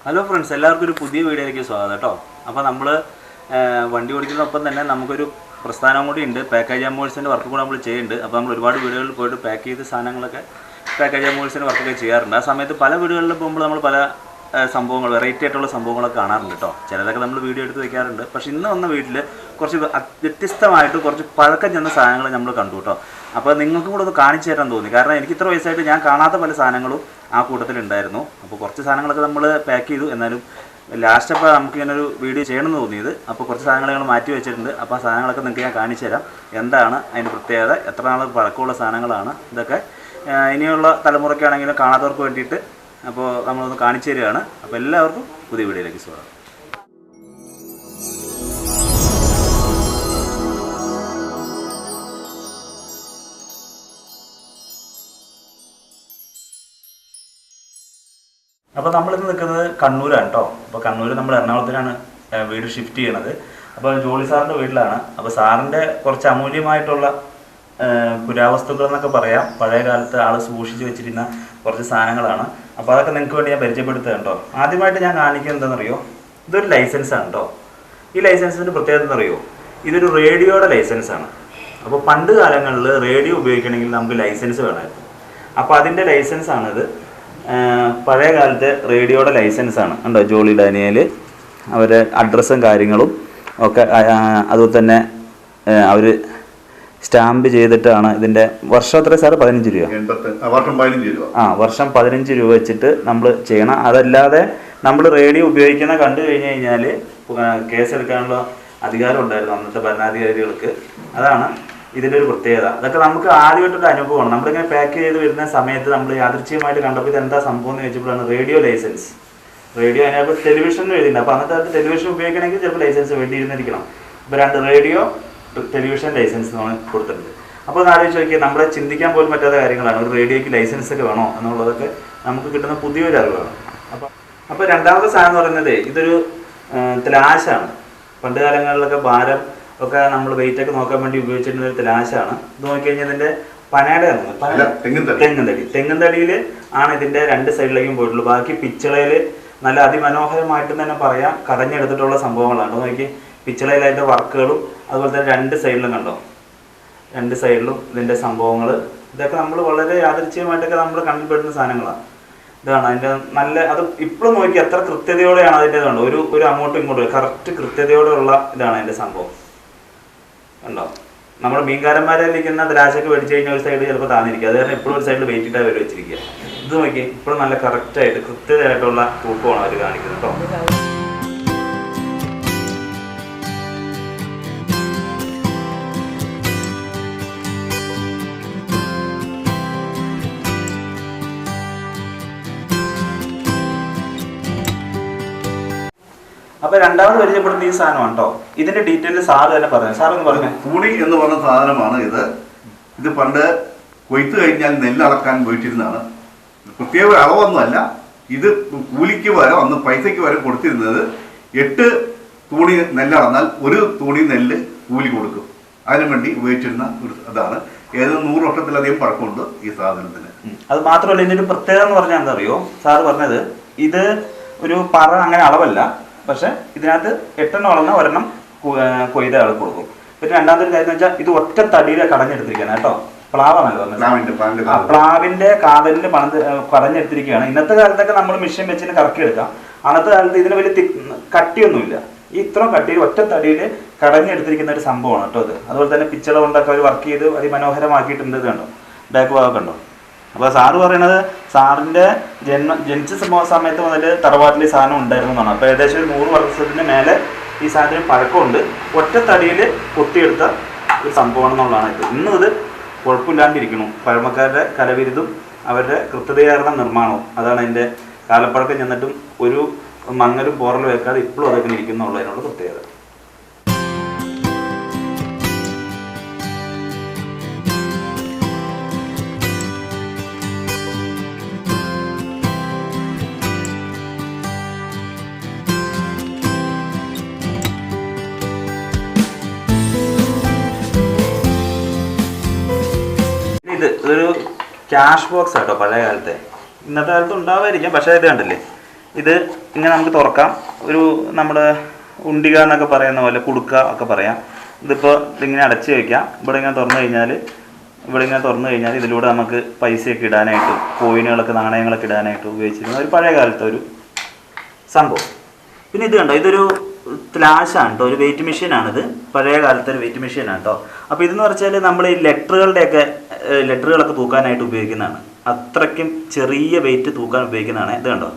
Hello friends, എല്ലാവർക്കും ഒരു പുതിയ വീഡിയോയിലേക്ക് സ്വാഗതം കേട്ടോ. അപ്പോൾ നമ്മൾ വണ്ടി ഓടിക്കുന്നതിനൊപ്പം തന്നെ നമുക്കൊരു പ്രസ്ഥാനം കൂടി ഉണ്ട്. പാക്കേജ് അമോൾസിൻ്റെ വർക്ക് കൂടെ നമ്മൾ ചെയ്യുന്നുണ്ട്. അപ്പോൾ നമ്മൾ ഒരുപാട് വീടുകളിൽ പോയിട്ട് പാക്ക് ചെയ്ത് സാധനങ്ങളൊക്കെ പാക്കേജ് അമോൾസിൻ്റെ വർക്കൊക്കെ ചെയ്യാറുണ്ട്. ആ സമയത്ത് പല വീടുകളിൽ പോകുമ്പോൾ നമ്മൾ പല സംഭവങ്ങൾ, വെറൈറ്റി ആയിട്ടുള്ള സംഭവങ്ങളൊക്കെ കാണാറുണ്ട് കേട്ടോ. ചിലതൊക്കെ നമ്മൾ വീഡിയോ എടുത്ത് വെക്കാറുണ്ട്. പക്ഷേ ഇന്ന് വന്ന വീട്ടിൽ കുറച്ച് വ്യത്യസ്തമായിട്ട് കുറച്ച് പഴക്കം ചെന്ന സാധനങ്ങൾ നമ്മൾ കണ്ടു കേട്ടോ. അപ്പോൾ നിങ്ങൾക്കും കൂടെ ഒന്ന് കാണിച്ചു തരാൻ തോന്നി. കാരണം എനിക്ക് ഇത്ര വയസ്സായിട്ട് ഞാൻ കാണാത്ത പല സാധനങ്ങളും ആ കൂട്ടത്തിലുണ്ടായിരുന്നു. അപ്പോൾ കുറച്ച് സാധനങ്ങളൊക്കെ നമ്മൾ പാക്ക് ചെയ്തു. എന്നാലും ലാസ്റ്റ് അപ്പോൾ നമുക്കിങ്ങനെ ഒരു വീഡിയോ ചെയ്യണമെന്ന് തോന്നിയത്. അപ്പോൾ കുറച്ച് സാധനങ്ങൾ ഞങ്ങൾ മാറ്റി വെച്ചിട്ടുണ്ട്. അപ്പോൾ ആ സാധനങ്ങളൊക്കെ നിങ്ങൾക്ക് ഞാൻ കാണിച്ചു തരാം. എന്താണ് അതിൻ്റെ പ്രത്യേകത, എത്ര നാൾ പഴക്കമുള്ള സാധനങ്ങളാണ് ഇതൊക്കെ, ഇനിയുള്ള തലമുറയ്ക്കാണെങ്കിലും കാണാത്തവർക്ക് വേണ്ടിയിട്ട് അപ്പോൾ നമ്മളൊന്ന് കാണിച്ചു തരികയാണ്. അപ്പോൾ എല്ലാവർക്കും പുതിയ വീഡിയോയിലേക്ക് സ്വാഗതം. അപ്പോൾ നമ്മളിന്ന് നിൽക്കുന്നത് കണ്ണൂരാണ് കേട്ടോ. അപ്പോൾ കണ്ണൂർ നമ്മൾ എറണാകുളത്തിലാണ് വീട് ഷിഫ്റ്റ് ചെയ്യണത്. അപ്പോൾ ജോളി സാറിൻ്റെ വീട്ടിലാണ്. അപ്പോൾ സാറിൻ്റെ കുറച്ച് അമൂല്യമായിട്ടുള്ള പുരാവസ്തുക്കൾ എന്നൊക്കെ പറയാം, പഴയ കാലത്ത് ആൾ സൂക്ഷിച്ച് വെച്ചിരുന്ന കുറച്ച് സാധനങ്ങളാണ്. അപ്പോൾ അതൊക്കെ നിങ്ങൾക്ക് വേണ്ടി ഞാൻ പരിചയപ്പെടുത്തുക കേട്ടോ. ആദ്യമായിട്ട് ഞാൻ കാണിക്കുന്നത് എന്താണെന്നറിയോ, ഇതൊരു ലൈസൻസാണ് കേട്ടോ. ഈ ലൈസൻസിൻ്റെ പ്രത്യേകത എന്നറിയോ, ഇതൊരു റേഡിയോയുടെ ലൈസൻസാണ്. അപ്പോൾ പണ്ട് കാലങ്ങളിൽ റേഡിയോ ഉപയോഗിക്കണമെങ്കിൽ നമുക്ക് ലൈസൻസ് വേണമായിരുന്നു. അപ്പോൾ അതിൻ്റെ ലൈസൻസാണിത്. പഴയ കാലത്തെ റേഡിയോയുടെ ലൈസൻസാണ്. ഉണ്ടോ, ജോളി ഡാനിയേൽ അവരുടെ അഡ്രസ്സും കാര്യങ്ങളും ഒക്കെ അതുപോലെ തന്നെ അവർ സ്റ്റാമ്പ് ചെയ്തിട്ടാണ്. ഇതിൻ്റെ വർഷം എത്ര സാറ്? 15 രൂപ. വർഷം 15 രൂപ വെച്ചിട്ട് നമ്മൾ ചെയ്യണം. അതല്ലാതെ നമ്മൾ റേഡിയോ ഉപയോഗിക്കുന്ന കണ്ടു കഴിഞ്ഞ് കഴിഞ്ഞാൽ കേസെടുക്കാനുള്ള അധികാരം ഉണ്ടായിരുന്നു അന്നത്തെ ഭരണാധികാരികൾക്ക്. അതാണ് ഇതിൻ്റെ ഒരു പ്രത്യേകത. അതൊക്കെ നമുക്ക് ആദ്യമായിട്ടൊരു അനുഭവമാണ്. നമ്മളിങ്ങനെ പാക്ക് ചെയ്ത് വരുന്ന സമയത്ത് നമ്മൾ യാദൃച്ഛികമായിട്ട് കണ്ടപ്പോൾ ഇതെന്താ സംഭവം എന്ന് ചോദിച്ചപ്പോഴാണ് റേഡിയോ ലൈസൻസ്. റേഡിയോ അതിനകത്ത് ടെലിവിഷനും എഴുതിയിട്ടുണ്ട്. അപ്പോൾ അന്നത്തെ കാലത്ത് ടെലിവിഷൻ ഉപയോഗിക്കണമെങ്കിൽ ചിലപ്പോൾ ലൈസൻസ് വേണ്ടിയിരുന്നിരിക്കണം. ഇപ്പോൾ 2 റേഡിയോ ടെലിവിഷൻ ലൈസൻസ് നമ്മൾ കൊടുത്തിട്ടുണ്ട്. അപ്പോൾ ഒന്ന് ആലോചിച്ച് നോക്കിയാൽ നമ്മളെ ചിന്തിക്കാൻ പോലും പറ്റാത്ത കാര്യങ്ങളാണ്. ഒരു റേഡിയോയ്ക്ക് ലൈസൻസ് ഒക്കെ വേണോ എന്നുള്ളതൊക്കെ നമുക്ക് കിട്ടുന്ന പുതിയൊരു അറിവാണ്. അപ്പോൾ രണ്ടാമത്തെ സാധനം എന്ന് പറയുന്നത് ഇതൊരു ത്ലാശാണ്. പണ്ട് കാലങ്ങളിലൊക്കെ ഭാരം ഒക്കെ നമ്മൾ വെയിറ്റ് ഒക്കെ നോക്കാൻ വേണ്ടി ഉപയോഗിച്ചിരുന്ന ഒരു ത്ലാശാണ്. ഇത് നോക്കിക്കഴിഞ്ഞാൽ ഇതിൻ്റെ പനയുടെ തെങ്ങിൻ തടിയിൽ ആണ് ഇതിൻ്റെ 2 സൈഡിലേക്കും പോയിട്ടുള്ളൂ. ബാക്കി പിച്ചളയിൽ നല്ല അതിമനോഹരമായിട്ട് തന്നെ പറയാം കടഞ്ഞെടുത്തിട്ടുള്ള സംഭവങ്ങളാണ്. നോക്കി, പിച്ചളയിൽ അതിൻ്റെ വർക്കുകളും അതുപോലെ തന്നെ 2 സൈഡിലും കണ്ടോ, 2 സൈഡിലും ഇതിൻ്റെ സംഭവങ്ങൾ. ഇതൊക്കെ നമ്മൾ വളരെ യാദൃച്ഛികമായിട്ടൊക്കെ നമ്മൾ കണ്ടുപെടുന്ന സാധനങ്ങളാണ്. ഇതാണ് അതിൻ്റെ നല്ല, അത് ഇപ്പോഴും നോക്കി എത്ര കൃത്യതയോടെയാണ് അതിൻ്റെ കണ്ടോ, ഒരു അങ്ങോട്ടും ഇങ്ങോട്ടും കറക്റ്റ് കൃത്യതയോടെയുള്ള ഇതാണ് അതിൻ്റെ സംഭവം. ഉണ്ടോ, നമ്മുടെ മീൻകാരന്മാരിലിരിക്കുന്ന ദ്രാശൊക്കെ മേടിച്ചു കഴിഞ്ഞാൽ ഒരു സൈഡ് ചിലപ്പോൾ താന്നിരിക്കുക. അത് കാരണം എപ്പോഴും ഒരു സൈഡിൽ വെയിറ്റ് ഇട്ടാൽ അവർ വെച്ചിരിക്കുക. ഇത് നോക്കി, ഇപ്പോഴും നല്ല കറക്റ്റായിട്ട് കൃത്യതയായിട്ടുള്ള തൂക്കമാണ് അവർ കാണിക്കുന്നത് കേട്ടോ. അപ്പൊ രണ്ടാമത് പരിചയപ്പെടുന്ന ഈ സാധനമാണ് കേട്ടോ. ഇതിന്റെ ഡീറ്റെയിൽ സാറ് തന്നെ പറഞ്ഞു. സാർ ഒന്ന് പറഞ്ഞു. കൂടി എന്ന് പറഞ്ഞ സാധനമാണ് ഇത്. ഇത് പണ്ട് കൊയ്ത്ത് കഴിഞ്ഞാൽ നെല്ല് അളക്കാൻ പോയിട്ടിരുന്നതാണ്. പ്രത്യേക അളവൊന്നുമല്ല. ഇത് കൂലിക്ക് വരെ അന്ന് പൈസയ്ക്ക് വരെ കൊടുത്തിരുന്നത് 8 തൂണി നെല്ല് അളന്നാൽ 1 തൂണി നെല്ല് കൂലി കൊടുക്കും. അതിനു വേണ്ടി ഉപയോഗിച്ചിരുന്ന ഒരു അതാണ്. ഏതാണ്ട് 100 വർഷത്തിലധികം പഴക്കമുണ്ട് ഈ സാധനത്തിന്. അത് മാത്രമല്ല, ഇതിന്റെ ഒരു പ്രത്യേകത എന്ന് പറഞ്ഞാൽ എന്താ അറിയോ, സാറ് പറഞ്ഞത് ഇത് ഒരു പറ അങ്ങനെ അളവല്ല. പക്ഷെ ഇതിനകത്ത് 8 അളന്ന ഒരെണ്ണം കൊയ്ത ആൾ കൊടുക്കും. പിന്നെ രണ്ടാമത്തെ കാര്യം എന്ന് വെച്ചാൽ ഇത് ഒറ്റ തടിയിലെ കടഞ്ഞെടുത്തിരിക്കുകയാണ് കേട്ടോ. പ്ലാവാണല്ലോ പറഞ്ഞത്. പ്ലാവിന്റെ കാതലിൽ കടഞ്ഞെടുത്തിരിക്കുകയാണ്. ഇന്നത്തെ കാലത്തൊക്കെ നമ്മൾ മെഷീൻ വെച്ചിട്ട് കറക്കിയെടുക്കാം. അന്നത്തെ കാലത്ത് ഇതിന് വലിയ കട്ടിയൊന്നുമില്ല. ഈ ഇത്രയും കട്ടിയിൽ ഒറ്റ തടിയിൽ കടഞ്ഞെടുത്തിരിക്കുന്ന ഒരു സംഭവമാണ് കേട്ടോ ഇത്. അതുപോലെ തന്നെ പിച്ചള കൊണ്ടൊക്കെ അവർ വർക്ക് ചെയ്ത് അതിമനോഹരമാക്കിയിട്ടുണ്ട്. ഇത് കണ്ടോ, ബാക്ക് ഭാഗമൊക്കെ ഉണ്ടോ. അപ്പോൾ സാറ് പറയണത് സാറിൻ്റെ ജനിച്ച സമയത്ത് മുതൽ തറവാട്ടിൽ ഈ സാധനം ഉണ്ടായിരുന്നു എന്നാണ്. അപ്പോൾ ഏകദേശം ഒരു 100 വർഷത്തിന് മേലെ ഈ സാധനത്തിന് പഴക്കമുണ്ട്. ഒറ്റ തടിയിൽ കൊത്തിയെടുത്ത ഒരു സംഭവമാണെന്നുള്ളതാണ് ഇത്. ഇന്നും ഇത് കുഴപ്പമില്ലാണ്ടിരിക്കുന്നു. പഴമക്കാരുടെ കലവിരുതും അവരുടെ കൃത്യതയാർന്ന നിർമ്മാണവും അതാണ് അതിൻ്റെ കാലപ്പഴക്കം ചെന്നിട്ടും ഒരു മങ്ങലും പോറലും വെക്കാതെ ഇപ്പോഴും അതൊക്കെ ഇരിക്കുന്നുള്ളതിനുള്ള പ്രത്യേകത. ഇതൊരു ക്യാഷ് ബോക്സ് ആട്ടോ. പഴയ കാലത്തെ, ഇന്നത്തെ കാലത്ത് ഉണ്ടാവായിരിക്കാം. പക്ഷേ ഇത് കണ്ടില്ലേ, ഇത് ഇങ്ങനെ നമുക്ക് തുറക്കാം. ഒരു നമ്മുടെ ഉണ്ടിക എന്നൊക്കെ പറയുന്ന പോലെ കുടുക്ക ഒക്കെ പറയാം. ഇതിപ്പോൾ ഇതിങ്ങനെ അടച്ച് വയ്ക്കാം. ഇവിടെ ഇങ്ങനെ തുറന്നു കഴിഞ്ഞാൽ ഇതിലൂടെ നമുക്ക് പൈസയൊക്കെ ഇടാനായിട്ട്, കോയിനുകളൊക്കെ നാണയങ്ങളൊക്കെ ഇടാനായിട്ട് ഉപയോഗിച്ചിരുന്ന ഒരു പഴയ കാലത്തെ ഒരു സംഭവം. പിന്നെ ഇത് കണ്ടോ, ഇതൊരു ത്ലാഷാണ് കേട്ടോ, ഒരു വെയിറ്റ് മെഷീനാണിത്. പഴയ കാലത്തെ ഒരു വെയിറ്റ് മെഷീനാണ് കേട്ടോ. അപ്പോൾ ഇതെന്ന് വെച്ചാൽ നമ്മൾ ഈ ലെറ്ററുകളൊക്കെ തൂക്കാനായിട്ട് ഉപയോഗിക്കുന്നതാണ്. അത്രയ്ക്കും ചെറിയ വെയിറ്റ് തൂക്കാൻ ഉപയോഗിക്കുന്നതാണ്. ഇത് കണ്ടോ,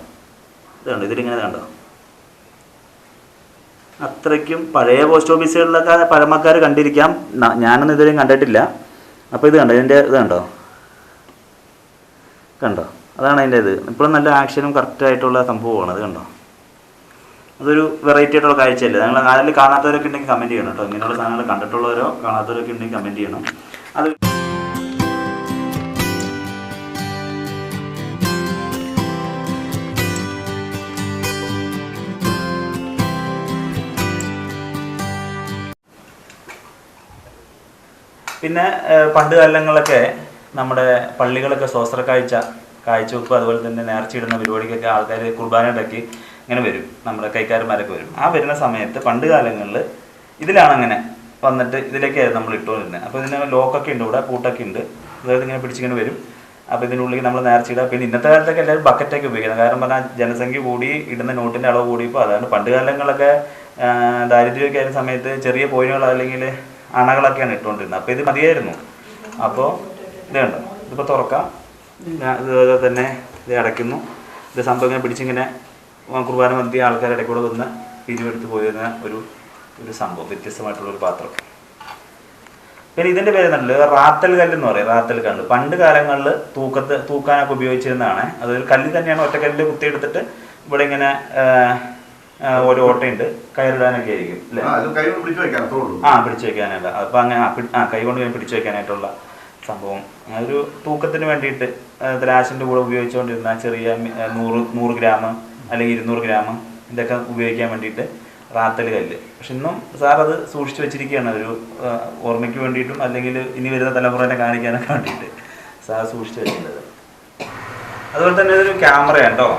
ഇതിലിങ്ങനെ കണ്ടോ, അത്രയ്ക്കും പഴയ പോസ്റ്റ് ഓഫീസുകളിലൊക്കെ പഴമക്കാർ കണ്ടിരിക്കാം. ഞാനൊന്നും ഇതുവരെയും കണ്ടിട്ടില്ല. അപ്പോൾ ഇത് കണ്ടോ, ഇതിൻ്റെ ഇത് കണ്ടോ, അതാണ് അതിൻ്റെ ഇത്. ഇപ്പോഴും നല്ല ആക്ഷനും കറക്റ്റായിട്ടുള്ള സംഭവമാണ്. അത് കണ്ടോ, അതൊരു വെറൈറ്റി ആയിട്ടുള്ള കാഴ്ചയല്ലേ. നിങ്ങൾ അതിൽ കാണാത്തവരൊക്കെ ഉണ്ടെങ്കിൽ കമൻറ്റ് ചെയ്യണം കേട്ടോ. ഇങ്ങനെയുള്ള സാധനങ്ങൾ കണ്ടിട്ടുള്ളവരോ കാണാത്തവരൊക്കെ ഉണ്ടെങ്കിൽ കമൻറ്റ് ചെയ്യണം. അത് പിന്നെ പണ്ട് കാലങ്ങളിലൊക്കെ നമ്മുടെ പള്ളികളൊക്കെ കാഴ്ചവെപ്പ് അതുപോലെ തന്നെ നേർച്ചയിടുന്ന പരിപാടിക്കൊക്കെ ആൾക്കാർ കുർബാനയുടെയൊക്കെ ഇങ്ങനെ വരും, നമ്മുടെ കൈക്കാരന്മാരൊക്കെ വരും. ആ വരുന്ന സമയത്ത് പണ്ട് കാലങ്ങളിൽ ഇതിലാണ് അങ്ങനെ വന്നിട്ട് ഇതിലേക്കായിരുന്നു നമ്മൾ ഇട്ടുകൊണ്ടിരുന്നത്. അപ്പോൾ ഇതിന് ലോക്കൊക്കെ ഉണ്ട്, ഇവിടെ പൂട്ടൊക്കെ ഉണ്ട്. അതായത് ഇങ്ങനെ പിടിച്ചിങ്ങനെ വരും. അപ്പോൾ ഇതിനുള്ളിൽ നമ്മൾ നേർച്ചയിടുക. പിന്നെ ഇന്നത്തെ കാലത്തൊക്കെ എല്ലാവരും ബക്കറ്റൊക്കെ ഉപയോഗിക്കുന്നത്. കാരണം പറഞ്ഞാൽ ജനസംഖ്യ കൂടി, ഇടുന്ന നോട്ടിൻ്റെ അളവ് കൂടിയപ്പോൾ അതാണ്. പണ്ട് കാലങ്ങളിലൊക്കെ ദാരിദ്ര്യമൊക്കെ ആയിരുന്ന സമയത്ത് ചെറിയ പോയിനുകൾ അല്ലെങ്കിൽ അണകളൊക്കെയാണ് ഇട്ടുകൊണ്ടിരുന്നത്. അപ്പോൾ ഇത് മതിയായിരുന്നു. അപ്പോൾ ഇത് കണ്ടോ, ഇതിപ്പോൾ തുറക്കാം. ഇതുപോലെ തന്നെ ഇത് അടയ്ക്കുന്നു. ഇത് സംഭവം ഇങ്ങനെ പിടിച്ചിങ്ങനെ കുർബാന മധ്യ ആൾക്കാരുടെ ഇടയ്ക്ക് കൂടെ വന്ന് പിരിവെടുത്ത് പോയിരുന്ന ഒരു സംഭവം, വ്യത്യസ്തമായിട്ടുള്ളൊരു പാത്രം. പിന്നെ ഇതിൻ്റെ പേര് നല്ലത് റാത്തൽ കല്ല് എന്ന് പറയും. റാത്തൽ കല്ല് പണ്ട് കാലങ്ങളിൽ തൂക്കാനൊക്കെ ഉപയോഗിച്ചിരുന്നതാണ്. അതൊരു കല്ല് തന്നെയാണ്. ഒറ്റക്കല്ല് കുത്തിയെടുത്തിട്ട് ഇവിടെ ഇങ്ങനെ ഒരു ഓട്ടയുണ്ട്, കയറിടാനൊക്കെ ആയിരിക്കും അല്ലേ? പിടിച്ചു വെക്കാനായിട്ട്. അപ്പം അങ്ങനെ കൈ കൊണ്ട് പിടിച്ചു വെക്കാനായിട്ടുള്ള സംഭവം. ഒരു തൂക്കത്തിന് വേണ്ടിയിട്ട് ത്രാശിൻ്റെ കൂടെ ഉപയോഗിച്ചുകൊണ്ടിരുന്ന ചെറിയ 100 ഗ്രാം അല്ലെങ്കിൽ 200 ഗ്രാം ഇതൊക്കെ ഉപയോഗിക്കാൻ വേണ്ടിയിട്ട് റാത്തൽ കല്ല്. പക്ഷെ ഇന്നും സാർ അത് സൂക്ഷിച്ചു വെച്ചിരിക്കുകയാണ്. ഒരു ഓർമ്മയ്ക്ക് വേണ്ടിയിട്ടും അല്ലെങ്കിൽ ഇനി വരുന്ന തലമുറേനെ കാണിക്കാനൊക്കെ വേണ്ടിയിട്ട് സാർ സൂക്ഷിച്ചു വെച്ചിട്ടുള്ളത്. അതുപോലെ തന്നെ ഇതൊരു ക്യാമറയാണ് കേട്ടോ.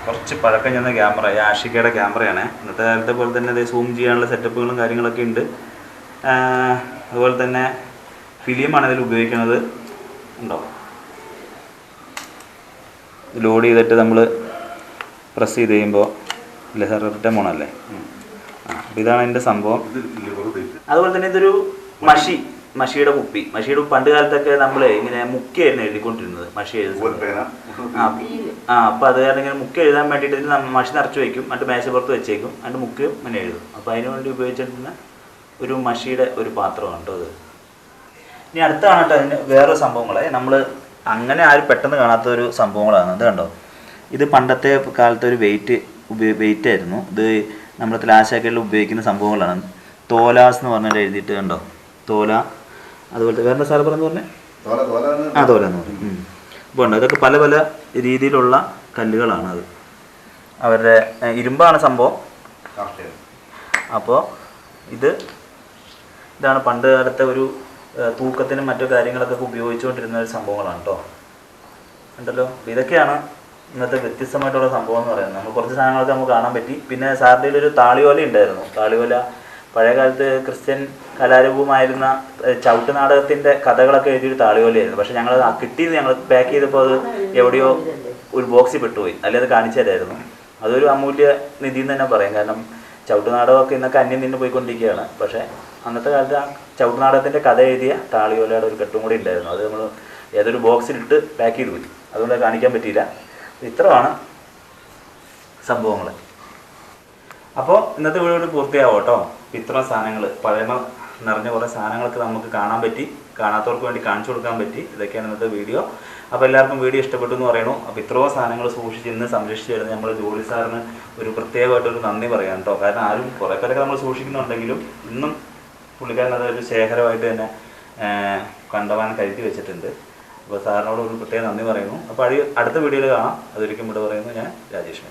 കുറച്ച് പഴക്കം ചെന്ന ക്യാമറ, യാഷിക്കയുടെ ക്യാമറയാണ്. ഇന്നത്തെ കാലത്തെ പോലെ തന്നെ അത് സൂം ചെയ്യാനുള്ള സെറ്റപ്പുകളും കാര്യങ്ങളൊക്കെ ഉണ്ട്. അതുപോലെ തന്നെ ഫിലിമാണ് ഇതിൽ ഉപയോഗിക്കുന്നത്. ഉണ്ടോ, ലോഡ് ചെയ്തിട്ട് നമ്മൾ പ്രസ് ചെയ്ത് കഴിയുമ്പോൾ ഇല്ല സാർ, റിട്ടേൺ പോകണമല്ലേ? അപ്പോൾ ഇതാണ് എൻ്റെ സംഭവം. അതുപോലെ തന്നെ ഇതൊരു മഷിയുടെ കുപ്പി. പണ്ട് കാലത്തൊക്കെ നമ്മൾ ഇങ്ങനെ മുക്കിയായിരുന്നു എഴുതിക്കൊണ്ടിരുന്നത്, മഷി എഴുതുന്നത്. അപ്പോൾ അത് കാരണം ഇങ്ങനെ മുക്കി എഴുതാൻ വേണ്ടിയിട്ട് ഇതിൽ മഷി നിറച്ച് വയ്ക്കും, എന്നിട്ട് മേശപ്പുറത്ത് വെച്ചേക്കും, എന്നിട്ട് മുക്കിയും അങ്ങനെ എഴുതും. അപ്പോൾ അതിന് വേണ്ടി ഉപയോഗിച്ചിരുന്ന ഒരു മഷിയുടെ ഒരു പാത്രമാണ് കേട്ടോ അത്. ഇനി അടുത്താണ് കേട്ടോ അതിന് വേറെ സംഭവങ്ങളെ നമ്മൾ അങ്ങനെ ആരും പെട്ടെന്ന് കാണാത്ത ഒരു സംഭവങ്ങളാണ്. ഇത് കണ്ടോ, ഇത് പണ്ടത്തെ കാലത്തെ ഒരു വെയിറ്റ് ആയിരുന്നു. ഇത് നമ്മൾ ത്ലാശാക്കയിൽ ഉപയോഗിക്കുന്ന സംഭവങ്ങളാണ്. തോലാസ് എന്ന് പറഞ്ഞിട്ട് എഴുതിയിട്ട് കണ്ടോ, തോല. അതുപോലത്തെ വേറെ സാറ് പറഞ്ഞു പറഞ്ഞേ, തോല എന്ന് പറയും. അപ്പോൾ ഉണ്ട്, ഇതൊക്കെ പല പല രീതിയിലുള്ള കല്ലുകളാണ്. അത് അവരുടെ ഇരുമ്പാണ് സംഭവം. അപ്പോൾ ഇതാണ് പണ്ട് കാലത്തെ ഒരു തൂക്കത്തിനും മറ്റു കാര്യങ്ങളൊക്കെ ഉപയോഗിച്ചുകൊണ്ടിരുന്ന ഒരു സംഭവങ്ങളാണ് കേട്ടോ. ഉണ്ടല്ലോ, ഇതൊക്കെയാണ് ഇന്നത്തെ വ്യത്യസ്തമായിട്ടുള്ള സംഭവം എന്ന് പറയുന്നത്. നമ്മൾ കുറച്ച് സാധനങ്ങളൊക്കെ നമുക്ക് കാണാൻ പറ്റി. പിന്നെ സാറിൻ്റെ ഒരു താളിയോല ഉണ്ടായിരുന്നു. താളിയോല പഴയ കാലത്ത് ക്രിസ്ത്യൻ കലാരൂപമായിരുന്ന ചവിട്ട് നാടകത്തിൻ്റെ കഥകളൊക്കെ എഴുതിയൊരു താളിയോലയായിരുന്നു. പക്ഷേ ഞങ്ങൾ കിട്ടിയത് ഞങ്ങൾ പാക്ക് ചെയ്തപ്പോൾ അത് എവിടെയോ ഒരു ബോക്സിൽ പെട്ടുപോയി. അല്ലെങ്കിൽ അത് കാണിച്ചു തരായിരുന്നു. അതൊരു അമൂല്യ നിധി എന്ന് തന്നെ പറയാം. കാരണം ചവിട്ട് നാടകമൊക്കെ ഇന്നൊക്കെ അന്യം നിന്ന് പോയിക്കൊണ്ടിരിക്കുകയാണ്. പക്ഷേ അന്നത്തെ കാലത്ത് ആ ചവിട്ട് നാടകത്തിൻ്റെ കഥ എഴുതിയ താളിയോലയുടെ ഒരു കെട്ടും കൂടി ഉണ്ടായിരുന്നു. അത് നമ്മൾ ഏതൊരു ബോക്സിലിട്ട് പാക്ക് ചെയ്ത് പോയി. അതുകൊണ്ട് കാണിക്കാൻ പറ്റിയില്ല. ഇത്രയാണ് സംഭവങ്ങൾ. അപ്പോൾ ഇന്നത്തെ വീഡിയോ പൂർത്തിയാവും കേട്ടോ. ഇത്ര സാധനങ്ങൾ, പഴമ നിറഞ്ഞ കുറേ സാധനങ്ങളൊക്കെ നമുക്ക് കാണാൻ പറ്റി. കാണാത്തവർക്ക് വേണ്ടി കാണിച്ചു കൊടുക്കാൻ പറ്റി. ഇതൊക്കെയാണ് ഇന്നത്തെ വീഡിയോ. അപ്പോൾ എല്ലാവർക്കും വീഡിയോ ഇഷ്ടപ്പെട്ടു എന്ന് പറയണു. അപ്പോൾ ഇത്രയും സാധനങ്ങൾ സൂക്ഷിച്ച് ഇന്ന് സംരക്ഷിച്ച് വരുന്നത് നമ്മൾ ജോളി സാറിന് ഒരു പ്രത്യേകമായിട്ടൊരു നന്ദി പറയാം കേട്ടോ. കാരണം ആരും കുറേ പേരൊക്കെ നമ്മൾ സൂക്ഷിക്കുന്നുണ്ടെങ്കിലും ഇന്നും പുള്ളിക്കാരൻ അതൊരു ശേഖരമായിട്ട് തന്നെ കണ്ടവാൻ കരുതി വെച്ചിട്ടുണ്ട്. അപ്പോൾ സാറിനോട് ഒരു പ്രത്യേക നന്ദി പറയുന്നു. അപ്പോൾ അടുത്ത വീഡിയോയിൽ കാണാം. അതൊരിക്കും ഇവിടെ പറയുന്നു ഞാൻ, രാജേഷ്.